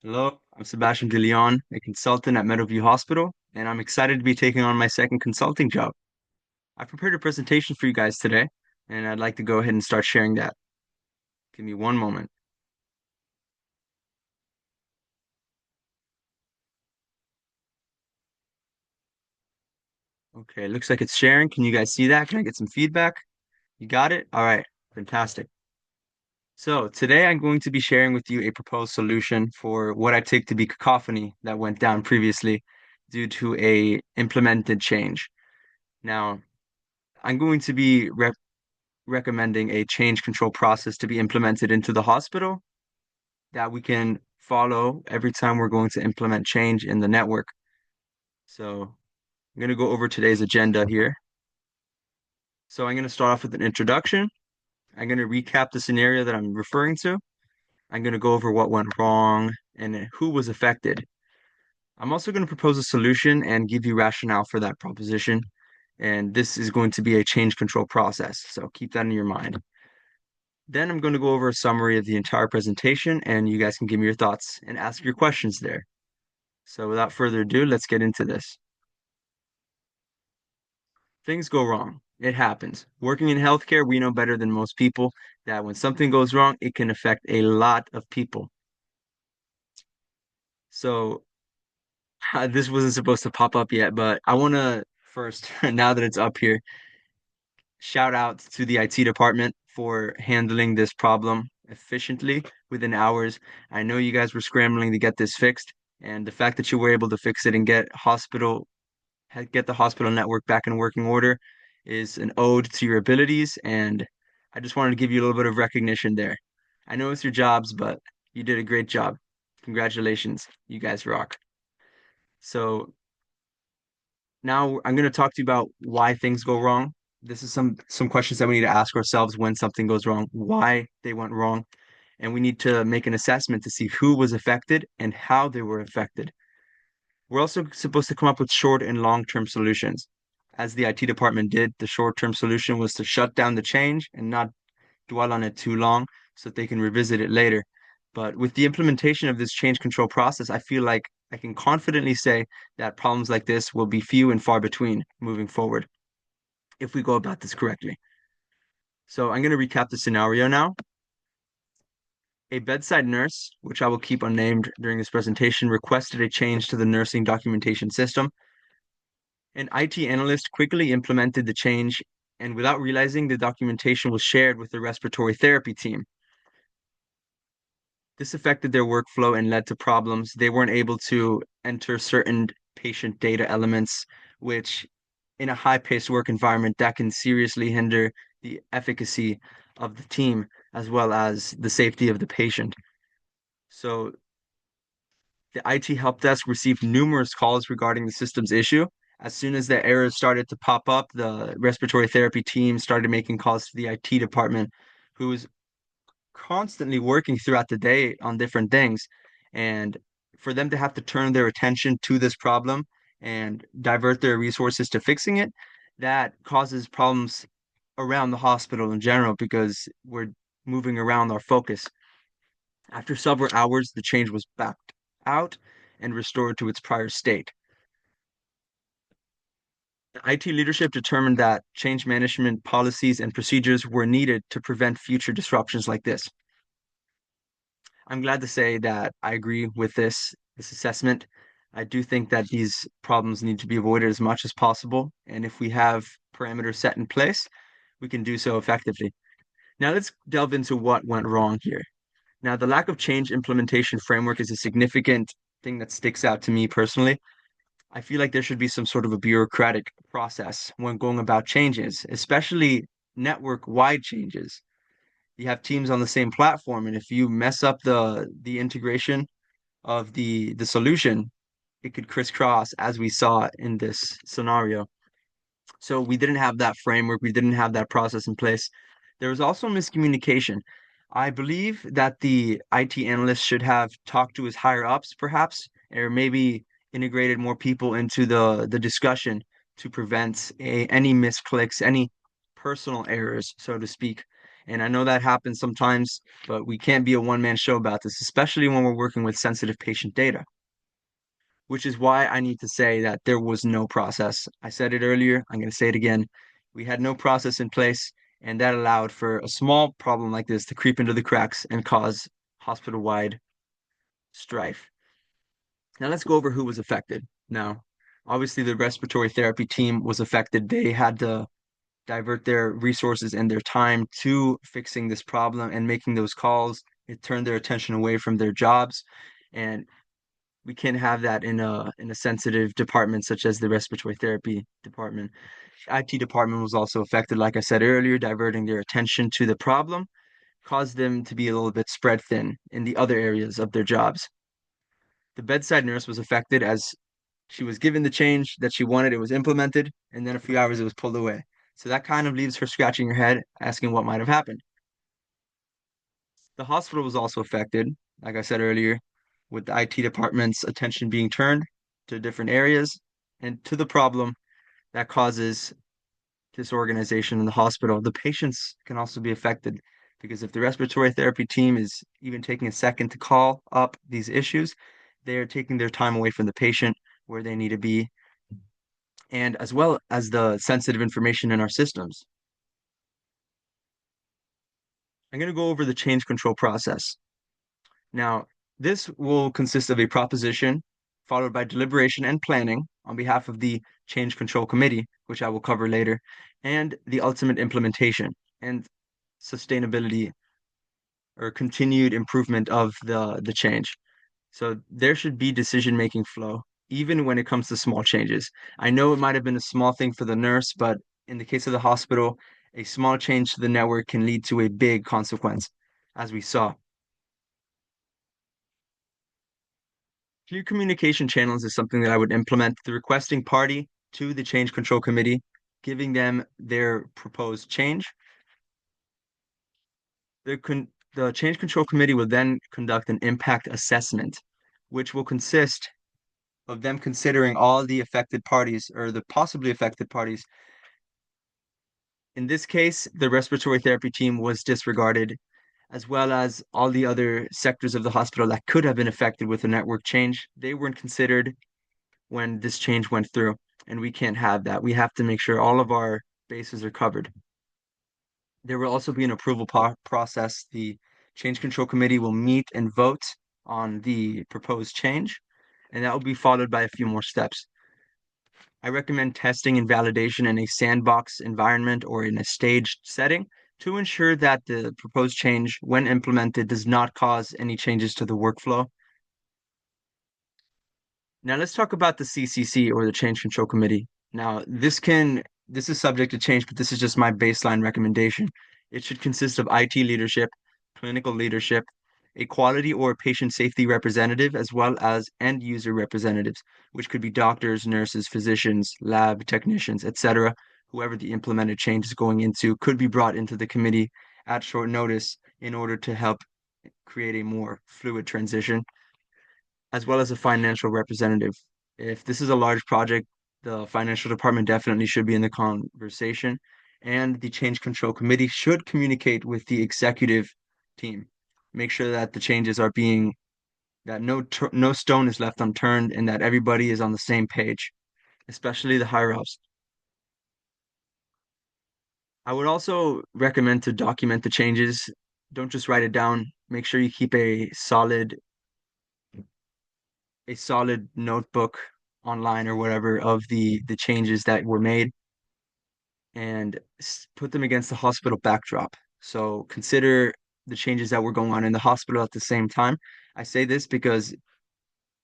Hello, I'm Sebastian De Leon, a consultant at Meadowview Hospital, and I'm excited to be taking on my second consulting job. I prepared a presentation for you guys today, and I'd like to go ahead and start sharing that. Give me one moment. Okay, looks like it's sharing. Can you guys see that? Can I get some feedback? You got it? All right, fantastic. So today I'm going to be sharing with you a proposed solution for what I take to be cacophony that went down previously due to a implemented change. Now, I'm going to be recommending a change control process to be implemented into the hospital that we can follow every time we're going to implement change in the network. So I'm going to go over today's agenda here. So I'm going to start off with an introduction. I'm going to recap the scenario that I'm referring to. I'm going to go over what went wrong and who was affected. I'm also going to propose a solution and give you rationale for that proposition. And this is going to be a change control process. So keep that in your mind. Then I'm going to go over a summary of the entire presentation, and you guys can give me your thoughts and ask your questions there. So without further ado, let's get into this. Things go wrong. It happens. Working in healthcare, we know better than most people that when something goes wrong, it can affect a lot of people. So this wasn't supposed to pop up yet, but I want to first, now that it's up here, shout out to the IT department for handling this problem efficiently within hours. I know you guys were scrambling to get this fixed, and the fact that you were able to fix it and get the hospital network back in working order is an ode to your abilities, and I just wanted to give you a little bit of recognition there. I know it's your jobs, but you did a great job. Congratulations. You guys rock. So now I'm going to talk to you about why things go wrong. This is some questions that we need to ask ourselves when something goes wrong, why they went wrong, and we need to make an assessment to see who was affected and how they were affected. We're also supposed to come up with short and long-term solutions. As the IT department did, the short-term solution was to shut down the change and not dwell on it too long so that they can revisit it later. But with the implementation of this change control process, I feel like I can confidently say that problems like this will be few and far between moving forward if we go about this correctly. So I'm going to recap the scenario now. A bedside nurse, which I will keep unnamed during this presentation, requested a change to the nursing documentation system. An IT analyst quickly implemented the change, and without realizing, the documentation was shared with the respiratory therapy team. This affected their workflow and led to problems. They weren't able to enter certain patient data elements, which in a high-paced work environment, that can seriously hinder the efficacy of the team as well as the safety of the patient. So the IT help desk received numerous calls regarding the system's issue. As soon as the errors started to pop up, the respiratory therapy team started making calls to the IT department, who was constantly working throughout the day on different things. And for them to have to turn their attention to this problem and divert their resources to fixing it, that causes problems around the hospital in general because we're moving around our focus. After several hours, the change was backed out and restored to its prior state. The IT leadership determined that change management policies and procedures were needed to prevent future disruptions like this. I'm glad to say that I agree with this assessment. I do think that these problems need to be avoided as much as possible, and if we have parameters set in place, we can do so effectively. Now let's delve into what went wrong here. Now, the lack of change implementation framework is a significant thing that sticks out to me personally. I feel like there should be some sort of a bureaucratic process when going about changes, especially network-wide changes. You have teams on the same platform, and if you mess up the integration of the solution, it could crisscross as we saw in this scenario. So we didn't have that framework, we didn't have that process in place. There was also miscommunication. I believe that the IT analyst should have talked to his higher ups, perhaps, or maybe integrated more people into the discussion to prevent any misclicks, any personal errors, so to speak. And I know that happens sometimes, but we can't be a one-man show about this, especially when we're working with sensitive patient data, which is why I need to say that there was no process. I said it earlier, I'm going to say it again. We had no process in place, and that allowed for a small problem like this to creep into the cracks and cause hospital-wide strife. Now let's go over who was affected. Now, obviously the respiratory therapy team was affected. They had to divert their resources and their time to fixing this problem and making those calls. It turned their attention away from their jobs. And we can't have that in a sensitive department such as the respiratory therapy department. IT department was also affected, like I said earlier, diverting their attention to the problem caused them to be a little bit spread thin in the other areas of their jobs. The bedside nurse was affected as she was given the change that she wanted, it was implemented, and then a few hours it was pulled away. So that kind of leaves her scratching her head, asking what might have happened. The hospital was also affected, like I said earlier, with the IT department's attention being turned to different areas and to the problem that causes disorganization in the hospital. The patients can also be affected because if the respiratory therapy team is even taking a second to call up these issues, they are taking their time away from the patient where they need to be, and as well as the sensitive information in our systems. I'm going to go over the change control process. Now, this will consist of a proposition followed by deliberation and planning on behalf of the change control committee, which I will cover later, and the ultimate implementation and sustainability or continued improvement of the change. So there should be decision-making flow, even when it comes to small changes. I know it might have been a small thing for the nurse, but in the case of the hospital, a small change to the network can lead to a big consequence, as we saw. Clear communication channels is something that I would implement. The requesting party to the change control committee, giving them their proposed change. The change control committee will then conduct an impact assessment, which will consist of them considering all the affected parties or the possibly affected parties. In this case, the respiratory therapy team was disregarded, as well as all the other sectors of the hospital that could have been affected with a network change. They weren't considered when this change went through, and we can't have that. We have to make sure all of our bases are covered. There will also be an approval process. The change control committee will meet and vote on the proposed change, and that will be followed by a few more steps. I recommend testing and validation in a sandbox environment or in a staged setting to ensure that the proposed change, when implemented, does not cause any changes to the workflow. Now let's talk about the CCC or the Change Control Committee. Now, this is subject to change, but this is just my baseline recommendation. It should consist of IT leadership, clinical leadership, a quality or patient safety representative, as well as end user representatives, which could be doctors, nurses, physicians, lab technicians, etc. Whoever the implemented change is going into could be brought into the committee at short notice in order to help create a more fluid transition, as well as a financial representative. If this is a large project, the financial department definitely should be in the conversation, and the change control committee should communicate with the executive team. Make sure that the changes are being that no stone is left unturned and that everybody is on the same page, especially the higher ups. I would also recommend to document the changes. Don't just write it down. Make sure you keep a solid notebook online or whatever of the changes that were made and put them against the hospital backdrop. So consider the changes that were going on in the hospital at the same time. I say this because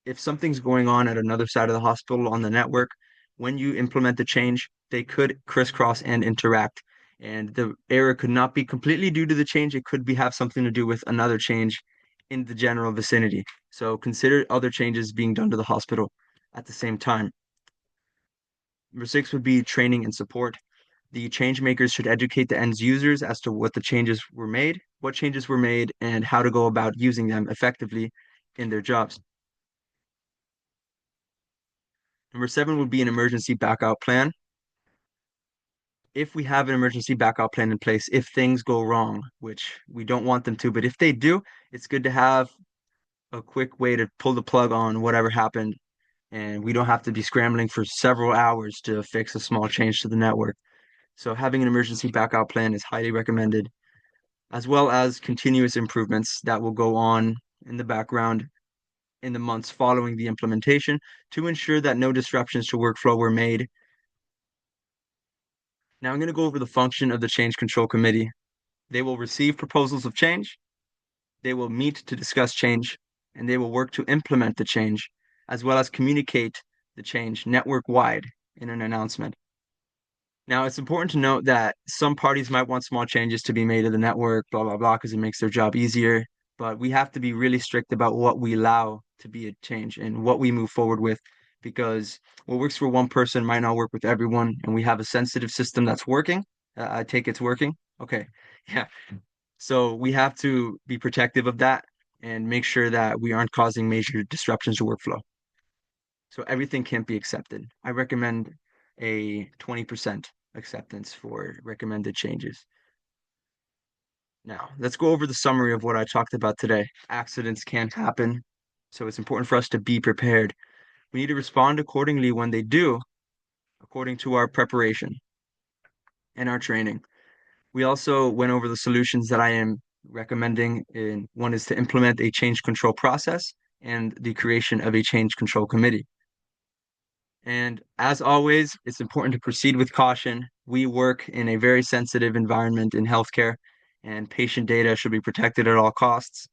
if something's going on at another side of the hospital on the network, when you implement the change, they could crisscross and interact. And the error could not be completely due to the change. It could be have something to do with another change in the general vicinity. So consider other changes being done to the hospital at the same time. Number six would be training and support. The change makers should educate the end users as to what changes were made, and how to go about using them effectively in their jobs. Number seven would be an emergency backup plan. if we have an emergency backup plan in place, if things go wrong, which we don't want them to, but if they do, it's good to have a quick way to pull the plug on whatever happened, and we don't have to be scrambling for several hours to fix a small change to the network. So having an emergency backup plan is highly recommended, as well as continuous improvements that will go on in the background in the months following the implementation to ensure that no disruptions to workflow were made. Now I'm going to go over the function of the Change Control Committee. They will receive proposals of change, they will meet to discuss change, and they will work to implement the change, as well as communicate the change network-wide in an announcement. Now, it's important to note that some parties might want small changes to be made to the network, blah, blah, blah, because it makes their job easier. But we have to be really strict about what we allow to be a change and what we move forward with, because what works for one person might not work with everyone. And we have a sensitive system that's working. I take it's working. Okay. Yeah. So we have to be protective of that and make sure that we aren't causing major disruptions to workflow. So everything can't be accepted. I recommend a 20% acceptance for recommended changes. Now, let's go over the summary of what I talked about today. Accidents can't happen, so it's important for us to be prepared. We need to respond accordingly when they do, according to our preparation and our training. We also went over the solutions that I am recommending. In one is to implement a change control process and the creation of a change control committee. And as always, it's important to proceed with caution. We work in a very sensitive environment in healthcare, and patient data should be protected at all costs,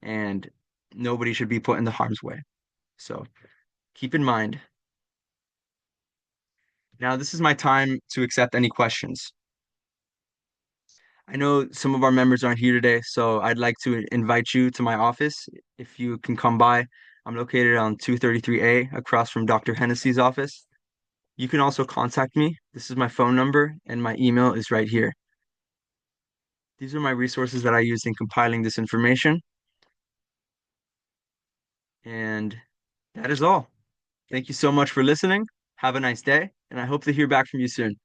and nobody should be put in the harm's way. So keep in mind. Now, this is my time to accept any questions. I know some of our members aren't here today, so I'd like to invite you to my office if you can come by. I'm located on 233A across from Dr. Hennessy's office. You can also contact me. This is my phone number, and my email is right here. These are my resources that I used in compiling this information. And that is all. Thank you so much for listening. Have a nice day, and I hope to hear back from you soon.